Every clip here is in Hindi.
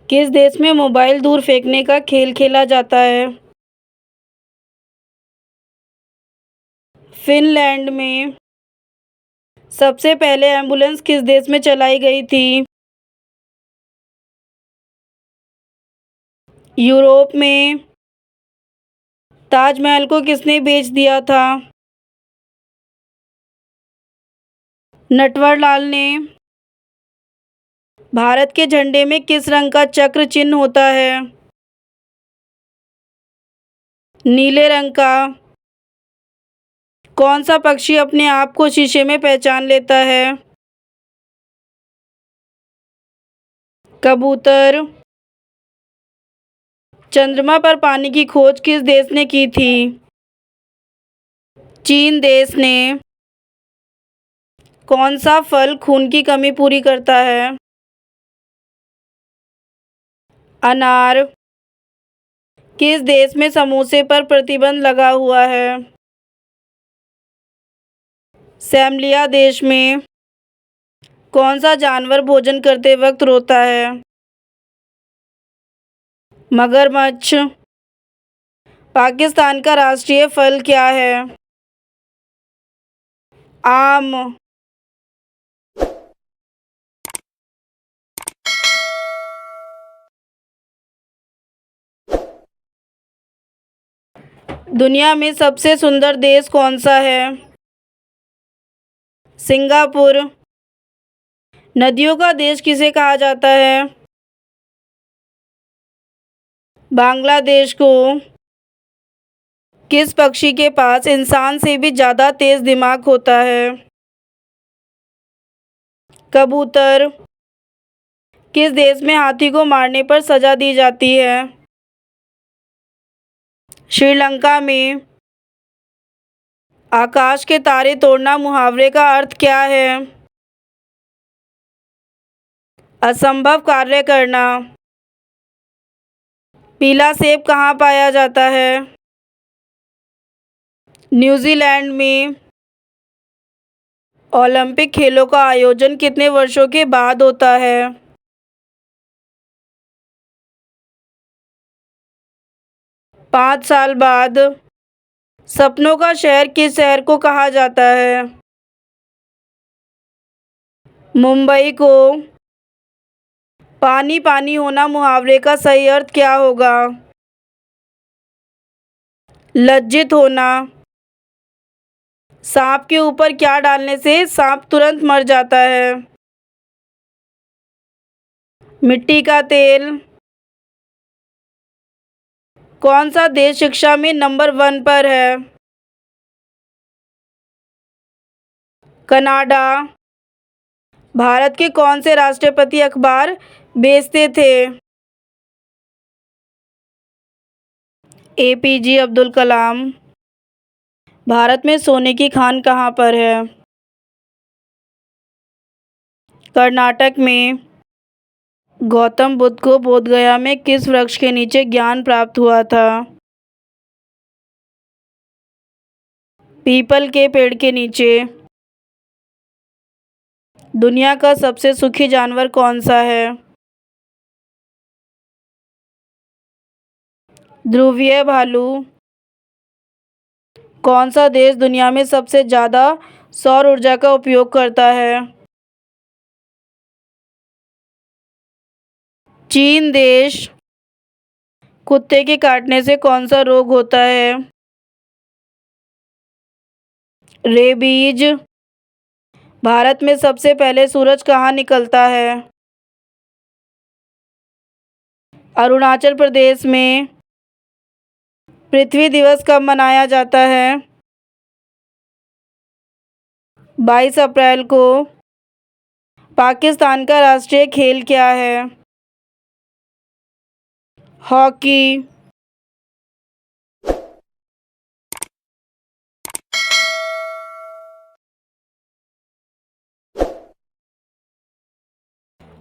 किस देश में मोबाइल दूर फेंकने का खेल खेला जाता है? फिनलैंड में। सबसे पहले एंबुलेंस किस देश में चलाई गई थी? यूरोप में। ताजमहल को किसने बेच दिया था? नटवरलाल ने। भारत के झंडे में किस रंग का चक्र चिन्ह होता है? नीले रंग का। कौन सा पक्षी अपने आप को शीशे में पहचान लेता है? कबूतर। चंद्रमा पर पानी की खोज किस देश ने की थी? चीन देश ने। कौन सा फल खून की कमी पूरी करता है? अनार। किस देश में समोसे पर प्रतिबंध लगा हुआ है? सैमलिया देश में। कौन सा जानवर भोजन करते वक्त रोता है? मगरमच्छ। पाकिस्तान का राष्ट्रीय फल क्या है? आम। दुनिया में सबसे सुंदर देश कौन सा है? सिंगापुर। नदियों का देश किसे कहा जाता है? बांग्लादेश को। किस पक्षी के पास इंसान से भी ज्यादा तेज दिमाग होता है? कबूतर। किस देश में हाथी को मारने पर सजा दी जाती है? श्रीलंका में। आकाश के तारे तोड़ना मुहावरे का अर्थ क्या है? असंभव कार्य करना। पीला सेब कहाँ पाया जाता है? न्यूजीलैंड में। ओलंपिक खेलों का आयोजन कितने वर्षों के बाद होता है? 5 साल बाद। सपनों का शहर किस शहर को कहा जाता है? मुंबई को। पानी पानी होना मुहावरे का सही अर्थ क्या होगा? लज्जित होना। सांप के ऊपर क्या डालने से सांप तुरंत मर जाता है? मिट्टी का तेल। कौन सा देश शिक्षा में नंबर 1 पर है? कनाडा। भारत के कौन से राष्ट्रपति अखबार बेचते थे? एपीजे अब्दुल कलाम। भारत में सोने की खान कहाँ पर है? कर्नाटक में। गौतम बुद्ध को बोधगया में किस वृक्ष के नीचे ज्ञान प्राप्त हुआ था? पीपल के पेड़ के नीचे। दुनिया का सबसे सुखी जानवर कौन सा है? ध्रुवीय भालू। कौन सा देश दुनिया में सबसे ज़्यादा सौर ऊर्जा का उपयोग करता है? चीन देश। कुत्ते के काटने से कौन सा रोग होता है? रेबीज। भारत में सबसे पहले सूरज कहाँ निकलता है? अरुणाचल प्रदेश में। पृथ्वी दिवस कब मनाया जाता है? 22 अप्रैल को। पाकिस्तान का राष्ट्रीय खेल क्या है? हॉकी।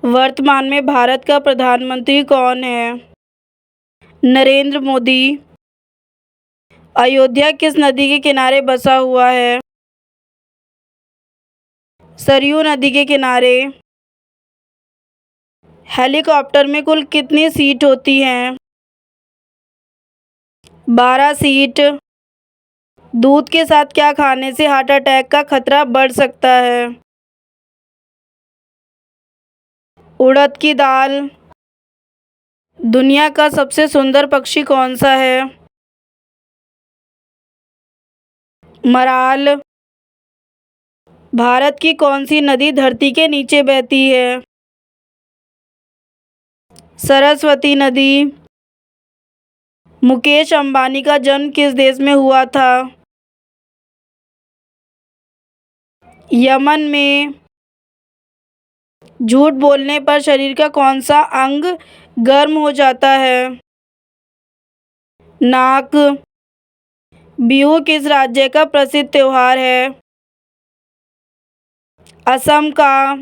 वर्तमान में भारत का प्रधानमंत्री कौन है? नरेंद्र मोदी। अयोध्या किस नदी के किनारे बसा हुआ है? सरयू नदी के किनारे। हेलीकॉप्टर में कुल कितनी सीट होती हैं? 12 सीट। दूध के साथ क्या खाने से हार्ट अटैक का खतरा बढ़ सकता है? उड़द की दाल। दुनिया का सबसे सुंदर पक्षी कौन सा है? मराल। भारत की कौन सी नदी धरती के नीचे बहती है? सरस्वती नदी। मुकेश अंबानी का जन्म किस देश में हुआ था? यमन में। झूठ बोलने पर शरीर का कौन सा अंग गर्म हो जाता है? नाक। बिहू किस राज्य का प्रसिद्ध त्योहार है? असम का।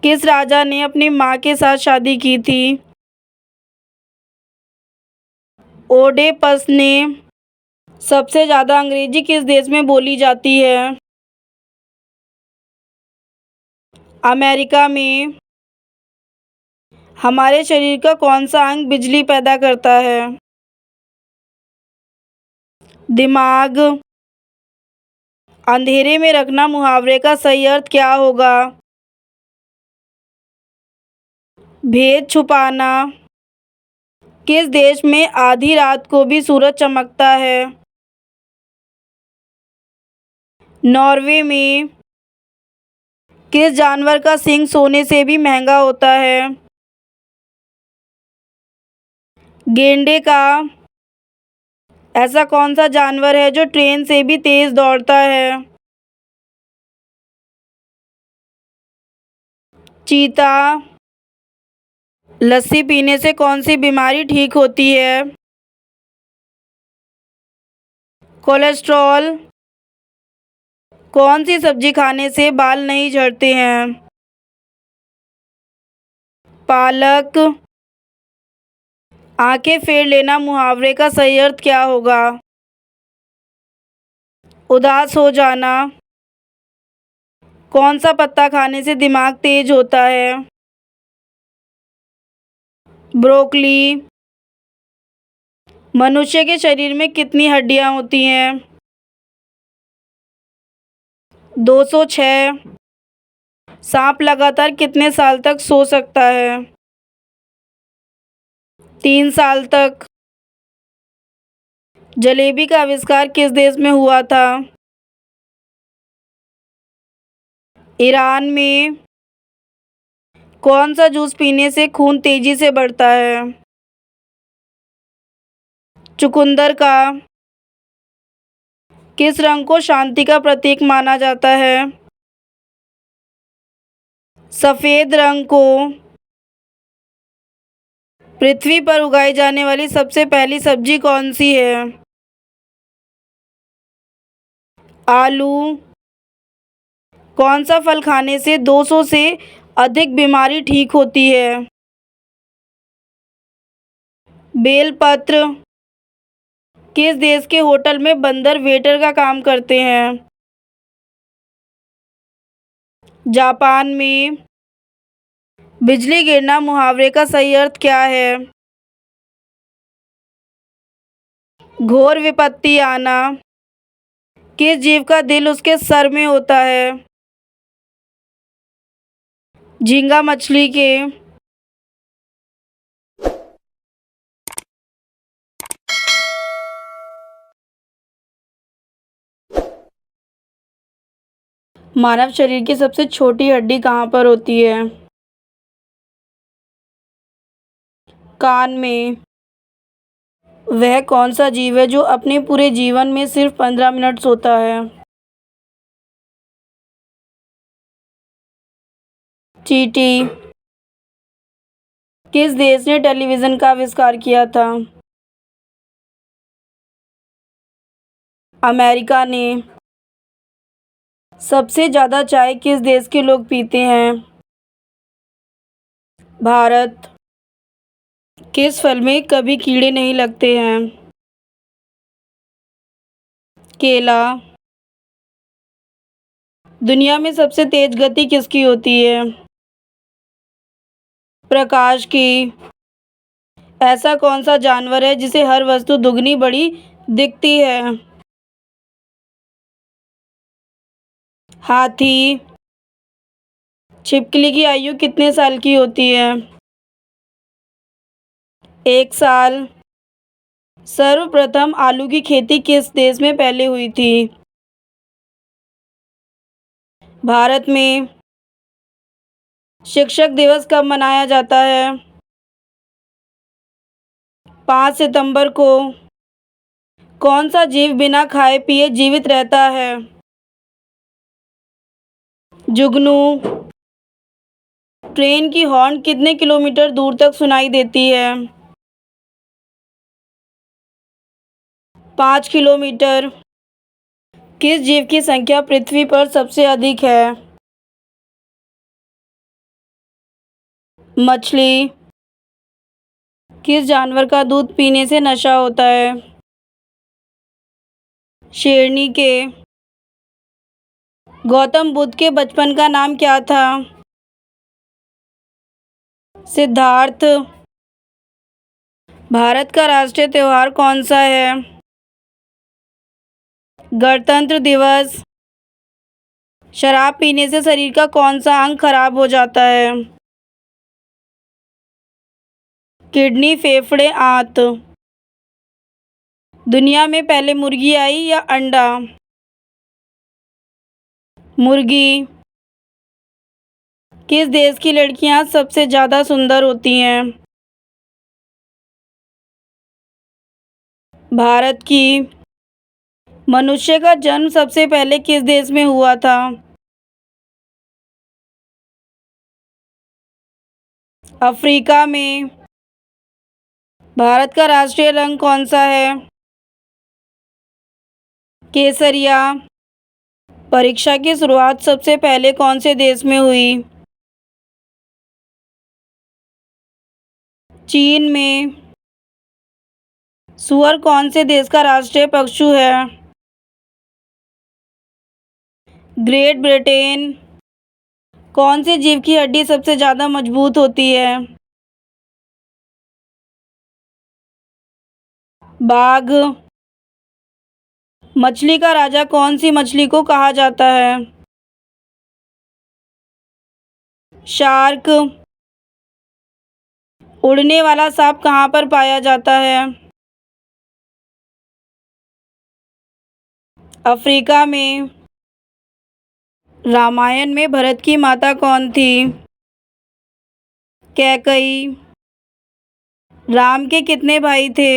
किस राजा ने अपनी मां के साथ शादी की थी? ओडेपस ने। सबसे ज्यादा अंग्रेजी किस देश में बोली जाती है? अमेरिका में। हमारे शरीर का कौन सा अंग बिजली पैदा करता है? दिमाग। अंधेरे में रखना मुहावरे का सही अर्थ क्या होगा? भेद छुपाना। किस देश में आधी रात को भी सूरज चमकता है? नॉर्वे में। किस जानवर का सींग सोने से भी महंगा होता है? गेंडे का। ऐसा कौन सा जानवर है जो ट्रेन से भी तेज दौड़ता है? चीता। लस्सी पीने से कौन सी बीमारी ठीक होती है? कोलेस्ट्रॉल। कौन सी सब्जी खाने से बाल नहीं झड़ते हैं? पालक। आंखें फेर लेना मुहावरे का सही अर्थ क्या होगा? उदास हो जाना। कौन सा पत्ता खाने से दिमाग तेज होता है? ब्रोकली। मनुष्य के शरीर में कितनी हड्डियां होती हैं? 206। सांप लगातार कितने साल तक सो सकता है? 3 साल तक। जलेबी का आविष्कार किस देश में हुआ था? ईरान में। कौन सा जूस पीने से खून तेजी से बढ़ता है? चुकंदर का। किस रंग को शांति का प्रतीक माना जाता है? सफेद रंग को। पृथ्वी पर उगाई जाने वाली सबसे पहली सब्जी कौन सी है? आलू। कौन सा फल खाने से 200 से अधिक बीमारी ठीक होती है? बेलपत्र। किस देश के होटल में बंदर वेटर का काम करते हैं? जापान में। बिजली गिरना मुहावरे का सही अर्थ क्या है? घोर विपत्ति आना। किस जीव का दिल उसके सर में होता है? झींगा मछली के। मानव शरीर की सबसे छोटी हड्डी कहाँ पर होती है? कान में। वह कौन सा जीव है जो अपने पूरे जीवन में सिर्फ 15 मिनट सोता है? चींटी। किस देश ने टेलीविज़न का आविष्कार किया था? अमेरिका ने। सबसे ज़्यादा चाय किस देश के लोग पीते हैं? भारत। किस फल में कभी कीड़े नहीं लगते हैं? केला। दुनिया में सबसे तेज गति किसकी होती है? प्रकाश की। ऐसा कौन सा जानवर है जिसे हर वस्तु दुगनी बड़ी दिखती है? हाथी। छिपकली की आयु कितने साल की होती है? 1 साल। सर्वप्रथम आलू की खेती किस देश में पहले हुई थी? भारत में। शिक्षक दिवस कब मनाया जाता है? 5 सितंबर को। कौन सा जीव बिना खाए पिए जीवित रहता है? जुगनू। ट्रेन की हॉर्न कितने किलोमीटर दूर तक सुनाई देती है? 5 किलोमीटर। किस जीव की संख्या पृथ्वी पर सबसे अधिक है? मछली। किस जानवर का दूध पीने से नशा होता है? शेरनी के। गौतम बुद्ध के बचपन का नाम क्या था? सिद्धार्थ। भारत का राष्ट्रीय त्योहार कौन सा है? गणतंत्र दिवस। शराब पीने से शरीर का कौन सा अंग खराब हो जाता है? किडनी, फेफड़े, आंत। दुनिया में पहले मुर्गी आई या अंडा? मुर्गी। किस देश की लड़कियां सबसे ज़्यादा सुंदर होती हैं? भारत की। मनुष्य का जन्म सबसे पहले किस देश में हुआ था? अफ्रीका में। भारत का राष्ट्रीय रंग कौन सा है? केसरिया। परीक्षा की शुरुआत सबसे पहले कौन से देश में हुई? चीन में। सूअर कौन से देश का राष्ट्रीय पशु है? Great Britain. कौन से जीव की हड्डी सबसे ज़्यादा मजबूत होती है? बाघ। मछली का राजा कौन सी मछली को कहा जाता है? शार्क। उड़ने वाला सांप कहाँ पर पाया जाता है? अफ्रीका में। रामायण में भरत की माता कौन थी? कैकई। राम के कितने भाई थे?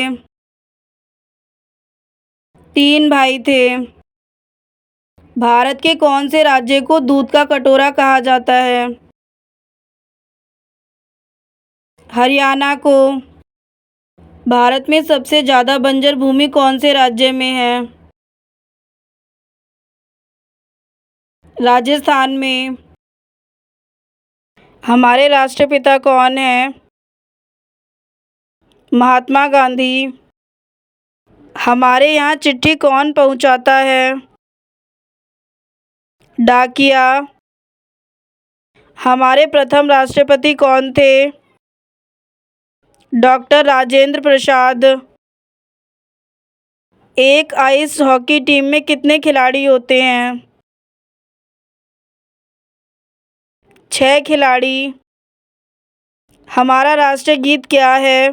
3 भाई थे। भारत के कौन से राज्य को दूध का कटोरा कहा जाता है? हरियाणा को। भारत में सबसे ज़्यादा बंजर भूमि कौन से राज्य में है? राजस्थान में। हमारे राष्ट्रपिता कौन है? महात्मा गांधी। हमारे यहाँ चिट्ठी कौन पहुँचाता है? डाकिया। हमारे प्रथम राष्ट्रपति कौन थे? डॉक्टर राजेंद्र प्रसाद। एक आइस हॉकी टीम में कितने खिलाड़ी होते हैं? 6 खिलाड़ी। हमारा राष्ट्रीय गीत क्या है?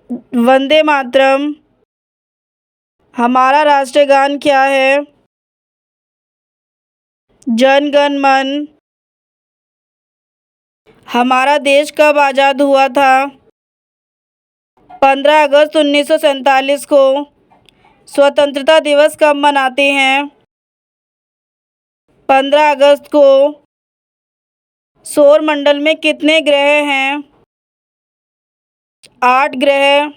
वंदे मातरम। हमारा राष्ट्रीय गान क्या है? जन गण मन। हमारा देश कब आज़ाद हुआ था? 15 अगस्त 1947 को। स्वतंत्रता दिवस कब मनाते हैं? 15 अगस्त को। सौर मंडल में कितने ग्रह हैं? 8 ग्रह।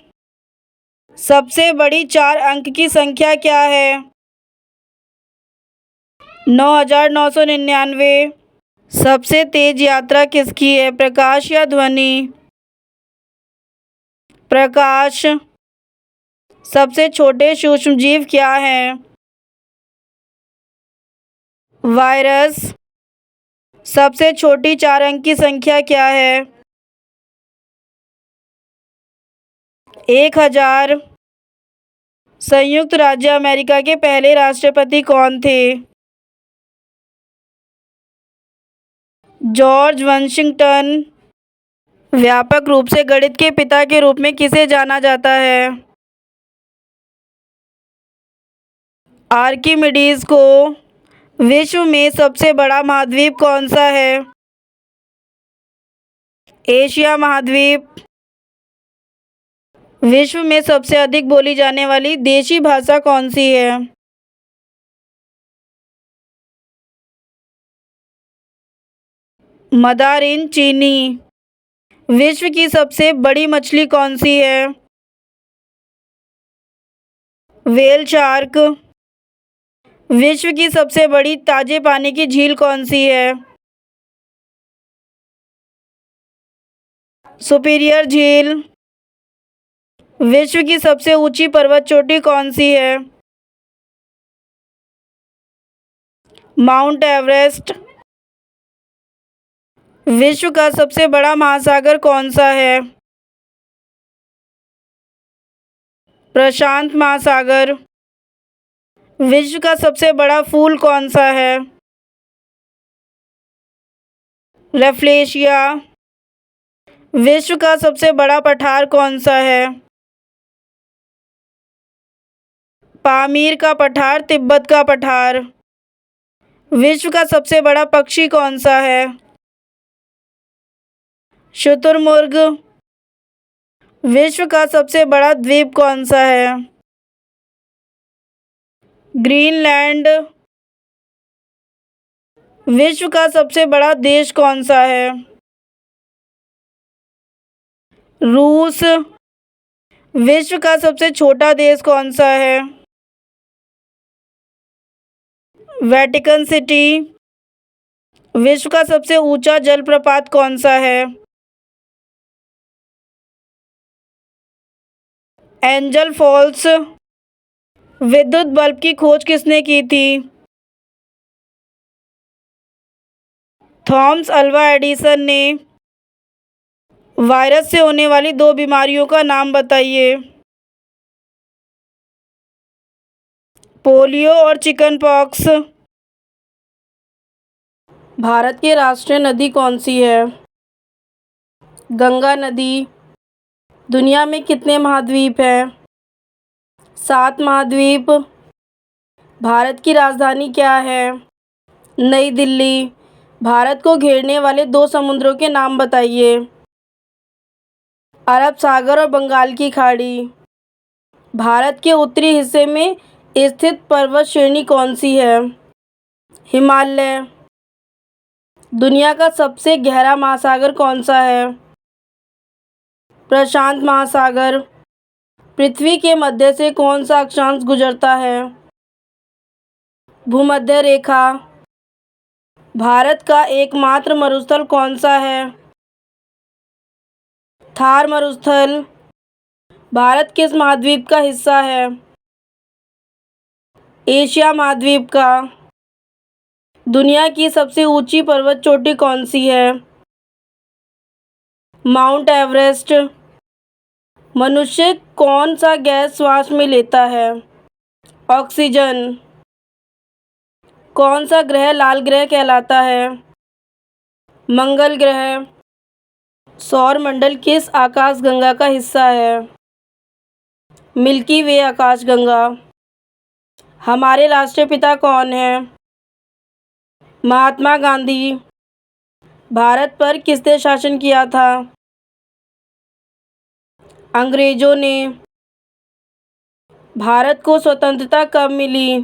सबसे बड़ी 4 अंक की संख्या क्या है? 9999। सबसे तेज यात्रा किसकी है, प्रकाश या ध्वनि? प्रकाश। सबसे छोटे सूक्ष्मजीव क्या हैं? वायरस। सबसे छोटी 4 अंक की संख्या क्या है? 1000। संयुक्त राज्य अमेरिका के पहले राष्ट्रपति कौन थे? George Washington. व्यापक रूप से गणित के पिता के रूप में किसे जाना जाता है? आर्किमिडीज को। विश्व में सबसे बड़ा महाद्वीप कौन सा है? एशिया महाद्वीप। विश्व में सबसे अधिक बोली जाने वाली देशी भाषा कौन सी है? मंदारिन चीनी। विश्व की सबसे बड़ी मछली कौन सी है? Whale shark. विश्व की सबसे बड़ी ताजे पानी की झील कौन सी है? सुपीरियर झील। विश्व की सबसे ऊंची पर्वत चोटी कौन सी है? Mount Everest. विश्व का सबसे बड़ा महासागर कौन सा है? प्रशांत महासागर। विश्व का सबसे बड़ा फूल कौन सा है? रेफ्लेशिया। विश्व का सबसे बड़ा पठार कौन सा है? पामीर का पठार, तिब्बत का पठार। विश्व का सबसे बड़ा पक्षी कौन सा है? शुतुरमुर्ग। विश्व का सबसे बड़ा द्वीप कौन सा है? ग्रीनलैंड। विश्व का सबसे बड़ा देश कौन सा है? रूस। विश्व का सबसे छोटा देश कौन सा है? Vatican city. विश्व का सबसे ऊंचा जलप्रपात कौन सा है? Angel false. विद्युत बल्ब की खोज किसने की थी? थॉमस अल्वा एडिसन ने। वायरस से होने वाली 2 बीमारियों का नाम बताइए। पोलियो और चिकन पॉक्स। भारत की राष्ट्रीय नदी कौन सी है? गंगा नदी। दुनिया में कितने महाद्वीप हैं? 7 महाद्वीप। भारत की राजधानी क्या है? नई दिल्ली। भारत को घेरने वाले 2 समुद्रों के नाम बताइए। अरब सागर और बंगाल की खाड़ी। भारत के उत्तरी हिस्से में स्थित पर्वत श्रेणी कौन सी है? हिमालय। दुनिया का सबसे गहरा महासागर कौन सा है? प्रशांत महासागर। पृथ्वी के मध्य से कौन सा अक्षांश गुजरता है? भूमध्य रेखा। भारत का एकमात्र मरुस्थल कौन सा है? थार मरुस्थल। भारत किस महाद्वीप का हिस्सा है? एशिया महाद्वीप का। दुनिया की सबसे ऊंची पर्वत चोटी कौन सी है? Mount Everest. मनुष्य कौन सा गैस श्वास में लेता है? ऑक्सीजन। कौन सा ग्रह लाल ग्रह कहलाता है? मंगल ग्रह। सौर मंडल किस आकाशगंगा का हिस्सा है? मिल्की वे आकाशगंगा। हमारे राष्ट्रपिता कौन हैं? महात्मा गांधी। भारत पर किसने शासन किया था? अंग्रेजों ने। भारत को स्वतंत्रता कब मिली?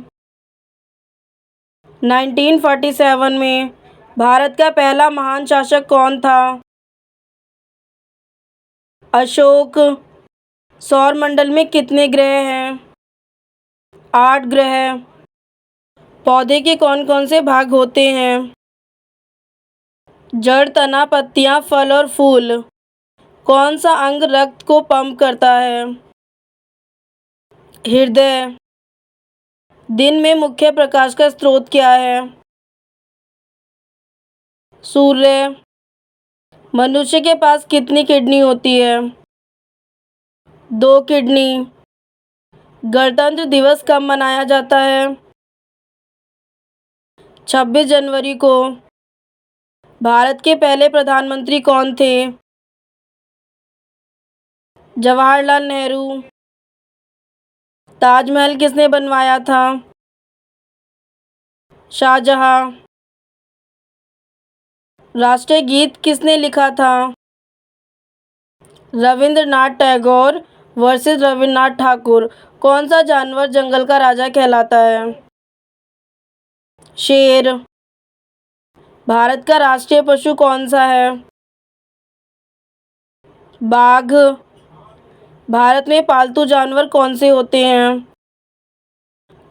1947 में। भारत का पहला महान शासक कौन था? अशोक। सौर मंडल में कितने ग्रह हैं? 8 ग्रह। पौधे के कौन कौन से भाग होते हैं? जड़, तना, पत्तियां, फल और फूल। कौन सा अंग रक्त को पंप करता है? हृदय। दिन में मुख्य प्रकाश का स्रोत क्या है? सूर्य। मनुष्य के पास कितनी किडनी होती है? 2 किडनी। गणतंत्र दिवस कब मनाया जाता है? 26 जनवरी को। भारत के पहले प्रधानमंत्री कौन थे? जवाहरलाल नेहरू। ताजमहल किसने बनवाया था? शाहजहां। राष्ट्रीय गीत किसने लिखा था? रविंद्रनाथ टैगोर वर्सेस रविन्द्रनाथ ठाकुर। कौन सा जानवर जंगल का राजा कहलाता है? शेर। भारत का राष्ट्रीय पशु कौन सा है? बाघ। भारत में पालतू जानवर कौन से होते हैं?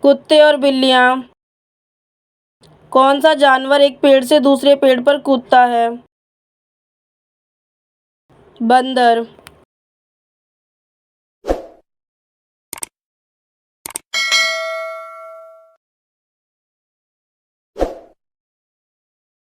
कुत्ते और बिल्लियाँ। कौन सा जानवर एक पेड़ से दूसरे पेड़ पर कूदता है? बंदर।